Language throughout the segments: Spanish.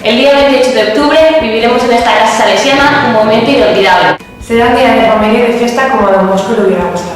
El día 28 de octubre viviremos en esta casa salesiana un momento inolvidable. Será un día de familia y de fiesta como a Don Bosco le hubiera gustado.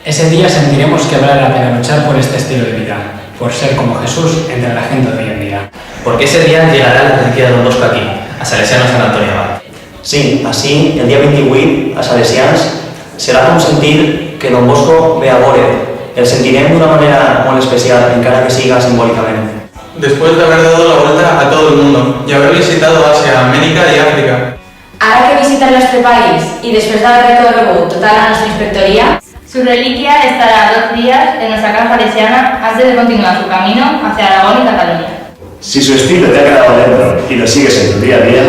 Ese día sentiremos que vale la pena luchar por este estilo de vida, por ser como Jesús entre la gente de hoy en día. Porque ese día llegará la presencia de Don Bosco aquí, a Salesiano Sant Antoni Abat. Sí, així, el dia 28, a Salesians, serà com sentir que Don Bosco ve a veure. El sentirem d'una manera molt especial, encara que siga simbòlicament. Después de haber dado la vuelta a todo el mundo y haber visitado Asia, América y África. Ahora que visitan nuestro país y después de haber recorrido total a nuestra inspectoría, su reliquia estará 2 días en nuestra casa salesiana antes de continuar su camino hacia Aragón y Cataluña. Si su estilo te ha quedado dentro y lo sigues en tu día a día,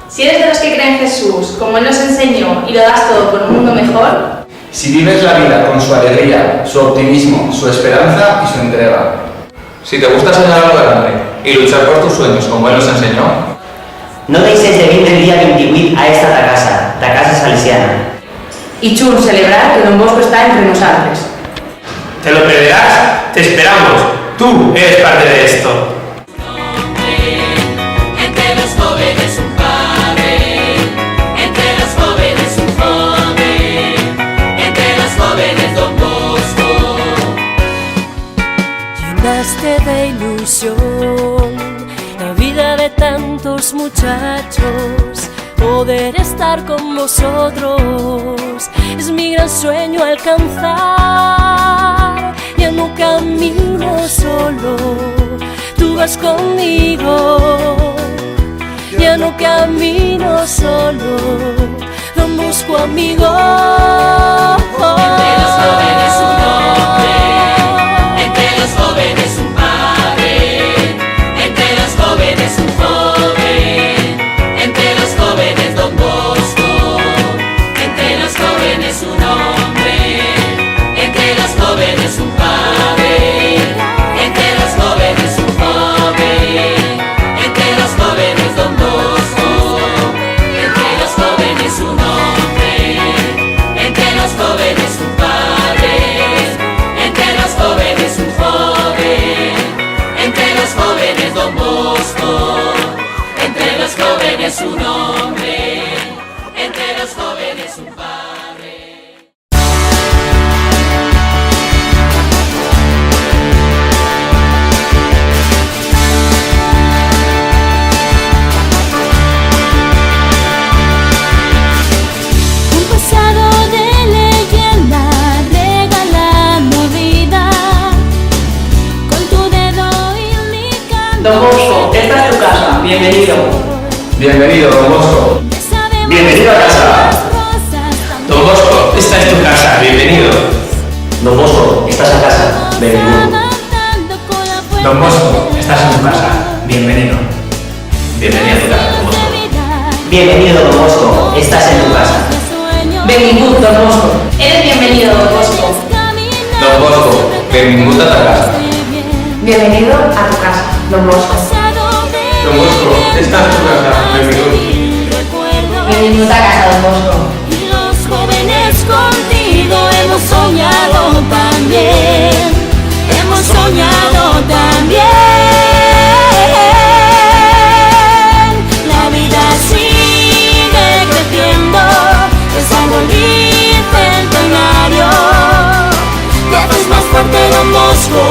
si eres de los que creen en Jesús, como Él nos enseñó, y lo das todo por un mundo mejor, si vives la vida con su alegría, su optimismo, su esperanza y su entrega, si te gusta soñar algo grande y luchar por tus sueños como Él nos enseñó, no deixes de vindre el día 28 a esta ta casa salesiana. Y chun, celebrar que Don Bosco está entre nosotros. ¿Te lo perderás? Te esperamos. Tú eres parte de esto. Entre los jóvenes un padre, entre los jóvenes un joven, entre los jóvenes Don Bosco. Llenaste de ilusión la vida de tantos muchachos. Poder estar con vosotros es mi gran sueño alcanzar. Ya no camino solo, tú vas conmigo. Ya no camino solo, Don Bosco amigo. Entre los jóvenes un hombre, entre los jóvenes un padre, entre los jóvenes un joven, entre los jóvenes Don Bosco, entre los jóvenes un hombre, entre los jóvenes un padre, entre los jóvenes un joven, entre los jóvenes Don Bosco, entre los jóvenes un hombre, entre los jóvenes un padre, entre los jóvenes un joven, entre los jóvenes Don Bosco, entre los jóvenes un hombre, entre los jóvenes un padre. Un pasado de leyenda regalando vida, con tu dedo indicando. Don Bosco, esta es tu casa, bienvenido. bienvenido, Don Bosco. Bienvenido a casa. Don Bosco, esta es tu casa. Bienvenido. Don Bosco, estás a casa. Benvingut. Don Bosco, estás en tu casa. Bienvenido. Bienvenido a tu casa, Don Bosco. Bienvenido, Don Bosco, estás en tu casa. benvingut, Don Bosco. Eres bienvenido, Don Bosco. Don Bosco, benvingut a ta casa. Bienvenido a tu casa, Don Bosco. Don Bosco, esta es tu casa. Benvingut. Benvingut a casa, Don Bosco. Y los jóvenes contigo hemos soñado también, hemos soñado también. La vida sigue creciendo, es árbol bicentenario, te haces más fuerte, Don Bosco.